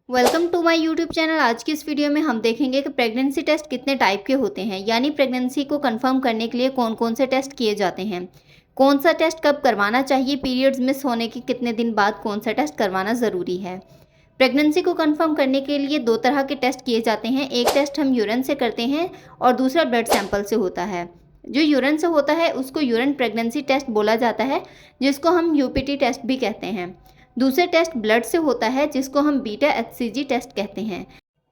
Welcome to my YouTube channel. आज की इस वीडियो में हम देखेंगे कि प्रेगनेंसी टेस्ट कितने टाइप के होते हैं, यानी प्रेगनेंसी को कंफर्म करने के लिए कौन कौन से टेस्ट किए जाते हैं, कौन सा टेस्ट कब करवाना चाहिए, पीरियड्स मिस होने के कितने दिन बाद कौन सा टेस्ट करवाना ज़रूरी है। प्रेगनेंसी को कंफर्म करने के लिए दो तरह के टेस्ट किए जाते हैं। एक टेस्ट हम यूरिन से करते हैं और दूसरा ब्लड सैंपल से होता है। जो यूरिन से होता है उसको यूरिन प्रेगनेंसी टेस्ट बोला जाता है, जिसको हम यूपीटी टेस्ट भी कहते हैं। दूसरे टेस्ट ब्लड से होता है, जिसको हम बीटा एचसीजी टेस्ट कहते हैं।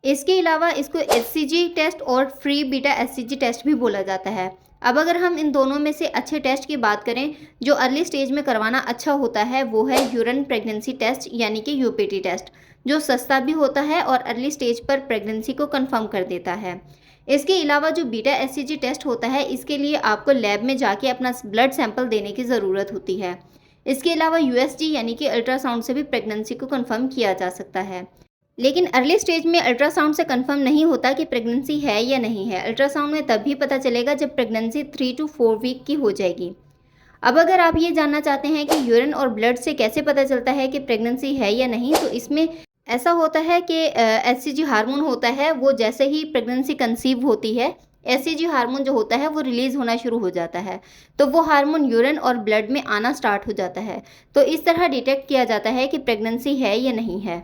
इसके अलावा इसको एचसीजी टेस्ट और फ्री बीटा एचसीजी टेस्ट भी बोला जाता है। अब अगर हम इन दोनों में से अच्छे टेस्ट की बात करें, जो अर्ली स्टेज में करवाना अच्छा होता है, वो है यूरिन प्रेगनेंसी टेस्ट यानी कि यूपीटी टेस्ट, जो सस्ता भी होता है और अर्ली स्टेज पर प्रेगनेंसी को कंफर्म कर देता है। इसके अलावा जो बीटा एचसीजी टेस्ट होता है, इसके लिए आपको लैब में जाके अपना ब्लड सैंपल देने की ज़रूरत होती है। इसके अलावा यूएसजी यानी कि अल्ट्रासाउंड से भी प्रेगनेंसी को कंफर्म किया जा सकता है। लेकिन अर्ली स्टेज में अल्ट्रासाउंड से कंफर्म नहीं होता कि प्रेगनेंसी है या नहीं है। अल्ट्रासाउंड में तभी पता चलेगा जब प्रेगनेंसी 3 to 4 वीक की हो जाएगी। अब अगर आप ये जानना चाहते हैं कि यूरिन और ब्लड से कैसे पता चलता है कि प्रेगनेंसी है या नहीं, तो इसमें ऐसा होता है कि एचसीजी हार्मोन होता है, वो जैसे ही प्रेगनेंसी कंसीव होती है, एचसीजी हार्मोन जो होता है वो रिलीज़ होना शुरू हो जाता है। तो वो हार्मोन यूरिन और ब्लड में आना स्टार्ट हो जाता है। तो इस तरह डिटेक्ट किया जाता है कि प्रेगनेंसी है या नहीं है,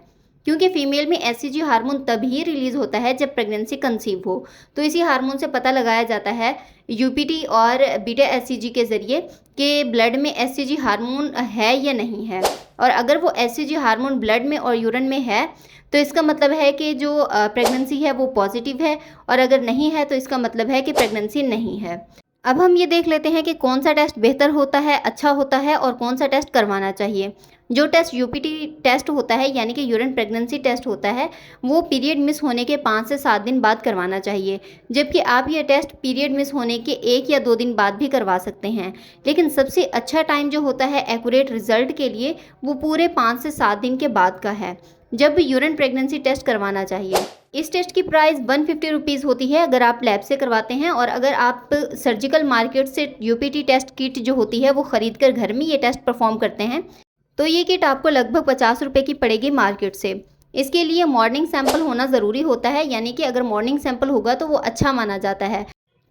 क्योंकि फीमेल में एचसीजी हार्मोन तभी रिलीज़ होता है जब प्रेगनेंसी कंसीव हो। तो इसी हार्मोन से पता लगाया जाता है यूपीटी और बीटा एचसीजी के ज़रिए कि ब्लड में एचसीजी हार्मोन है या नहीं है। और अगर वो एचसीजी हार्मोन ब्लड में और यूरिन में है, तो इसका मतलब है कि जो प्रेगनेंसी है वो पॉजिटिव है, और अगर नहीं है तो इसका मतलब है कि प्रेगनेंसी नहीं है। अब हम ये देख लेते हैं कि कौन सा टेस्ट बेहतर होता है, अच्छा होता है, और कौन सा टेस्ट करवाना चाहिए। जो टेस्ट यूपीटी टेस्ट होता है यानी कि यूरिन प्रेगनेंसी टेस्ट होता है, वो पीरियड मिस होने के 5 से 7 दिन बाद करवाना चाहिए, जबकि आप ये टेस्ट पीरियड मिस होने के 1 या 2 दिन बाद भी करवा सकते हैं। लेकिन सबसे अच्छा टाइम जो होता है एक्यूरेट रिजल्ट के लिए, वो पूरे 5 से 7 दिन के बाद का है, जब यूरिन प्रेगनेंसी टेस्ट करवाना चाहिए। इस टेस्ट की प्राइस 150 रुपीज़ होती है अगर आप लैब से करवाते हैं, और अगर आप सर्जिकल मार्केट से यूपीटी टेस्ट किट जो होती है वो ख़रीद कर घर में ये टेस्ट परफॉर्म करते हैं, तो ये किट आपको लगभग 50 रुपये की पड़ेगी मार्केट से। इसके लिए मॉर्निंग सैंपल होना ज़रूरी होता है, यानी कि अगर मॉर्निंग सैंपल होगा तो वो अच्छा माना जाता है,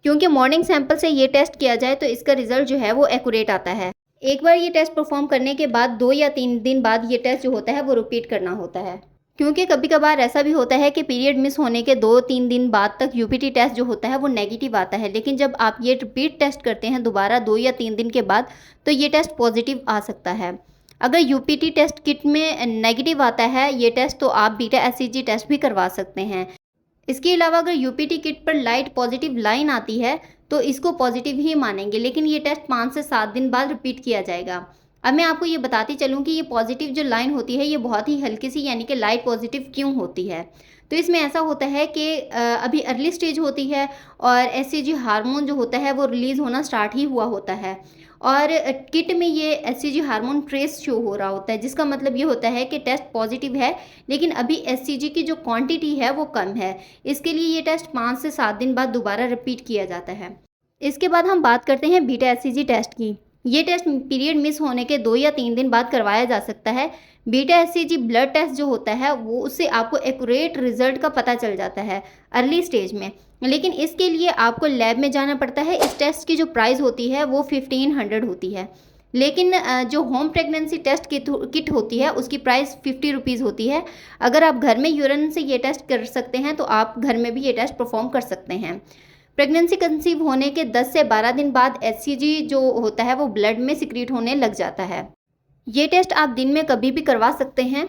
क्योंकि मॉर्निंग सैंपल से ये टेस्ट किया जाए तो इसका रिजल्ट जो है वो एक्यूरेट आता है। एक बार ये टेस्ट परफॉर्म करने के बाद 2 या 3 दिन बाद ये टेस्ट जो होता है वो रिपीट करना होता है, क्योंकि कभी कभार ऐसा भी होता है कि पीरियड मिस होने के 2-3 दिन बाद तक यूपीटी टेस्ट जो होता है वो नेगेटिव आता है। लेकिन जब आप ये रिपीट टेस्ट करते हैं दोबारा 2 या 3 दिन के बाद, तो ये टेस्ट पॉजिटिव आ सकता है। अगर यूपीटी टेस्ट किट में नेगेटिव आता है ये टेस्ट, तो आप बीटा एचसीजी टेस्ट भी करवा सकते हैं। इसके अलावा अगर यूपीटी किट पर लाइट पॉजिटिव लाइन आती है, तो इसको पॉजिटिव ही मानेंगे, लेकिन ये टेस्ट 5 से 7 दिन बाद रिपीट किया जाएगा। अब मैं आपको ये बताती चलूँ कि ये पॉजिटिव जो लाइन होती है ये बहुत ही हल्की सी यानी कि लाइट पॉजिटिव क्यों होती है। तो इसमें ऐसा होता है कि अभी अर्ली स्टेज होती है और एचसीजी हार्मोन जो होता है वो रिलीज़ होना स्टार्ट ही हुआ होता है, और किट में ये एचसीजी हार्मोन ट्रेस शो हो रहा होता है, जिसका मतलब ये होता है कि टेस्ट पॉजिटिव है, लेकिन अभी एचसीजी की जो क्वांटिटी है वो कम है। इसके लिए ये टेस्ट 5 से 7 दिन बाद दोबारा रिपीट किया जाता है। इसके बाद हम बात करते हैं बीटा एचसीजी टेस्ट की। ये टेस्ट पीरियड मिस होने के 2 या 3 दिन बाद करवाया जा सकता है। बीटा एचसीजी ब्लड टेस्ट जो होता है वो उससे आपको एक्यूरेट रिजल्ट का पता चल जाता है अर्ली स्टेज में, लेकिन इसके लिए आपको लैब में जाना पड़ता है। इस टेस्ट की जो प्राइस होती है वो 1500 होती है, लेकिन जो होम प्रेगनेंसी टेस्ट किट होती है उसकी प्राइस 50 रुपीज़ होती है। अगर आप घर में यूरिन से ये टेस्ट कर सकते हैं तो आप घर में भी ये टेस्ट परफॉर्म कर सकते हैं। प्रेगनेंसी कंसीव होने के 10 से 12 दिन बाद एचसीजी जो होता है वो ब्लड में सिक्रीट होने लग जाता है। ये टेस्ट आप दिन में कभी भी करवा सकते हैं।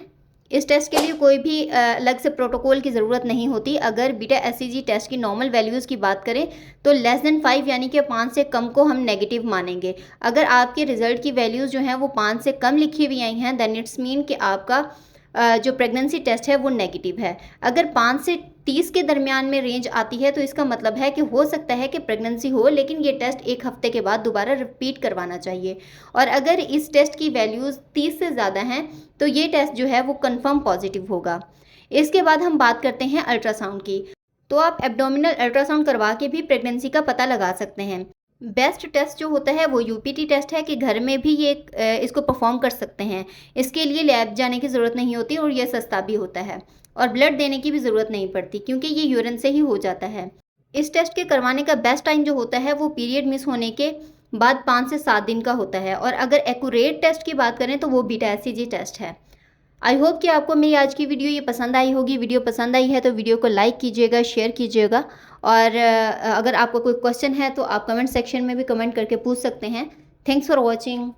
इस टेस्ट के लिए कोई भी अलग से प्रोटोकॉल की ज़रूरत नहीं होती। अगर बीटा एचसीजी टेस्ट की नॉर्मल वैल्यूज़ की बात करें तो लेस देन 5 यानी कि 5 से कम को हम नेगेटिव मानेंगे। अगर आपके रिजल्ट की वैल्यूज़ जो हैं वो 5 से कम लिखी हुई आई हैं, देन इट्स मीन कि आपका जो प्रेगनेंसी टेस्ट है वो नेगेटिव है। अगर 5 से 30 के दरमियान में रेंज आती है तो इसका मतलब है कि हो सकता है कि प्रेगनेंसी हो, लेकिन ये टेस्ट 1 हफ्ते के बाद दोबारा रिपीट करवाना चाहिए। और अगर इस टेस्ट की वैल्यूज़ 30 से ज़्यादा हैं तो ये टेस्ट जो है वो कंफर्म पॉजिटिव होगा। इसके बाद हम बात करते हैं अल्ट्रासाउंड की। तो आप एब्डोमिनल अल्ट्रासाउंड करवा के भी प्रेगनेंसी का पता लगा सकते हैं। बेस्ट टेस्ट जो होता है वो यूपीटी टेस्ट है कि घर में भी ये इसको परफॉर्म कर सकते हैं। इसके लिए लैब जाने की ज़रूरत नहीं होती और ये सस्ता भी होता है। और ब्लड देने की भी ज़रूरत नहीं पड़ती क्योंकि ये यूरिन से ही हो जाता है। इस टेस्ट के करवाने का बेस्ट टाइम जो होता है वो पीरियड मिस होने के बाद 5 से 7 दिन का होता है। और अगर एक्यूरेट टेस्ट की बात करें तो वो बीटा एचसीजी टेस्ट है। आई होप कि आपको मेरी आज की वीडियो ये पसंद आई होगी। वीडियो पसंद आई है तो वीडियो को लाइक कीजिएगा, शेयर कीजिएगा, और अगर आपका कोई क्वेश्चन है तो आप कमेंट सेक्शन में भी कमेंट करके पूछ सकते हैं। Thanks for watching.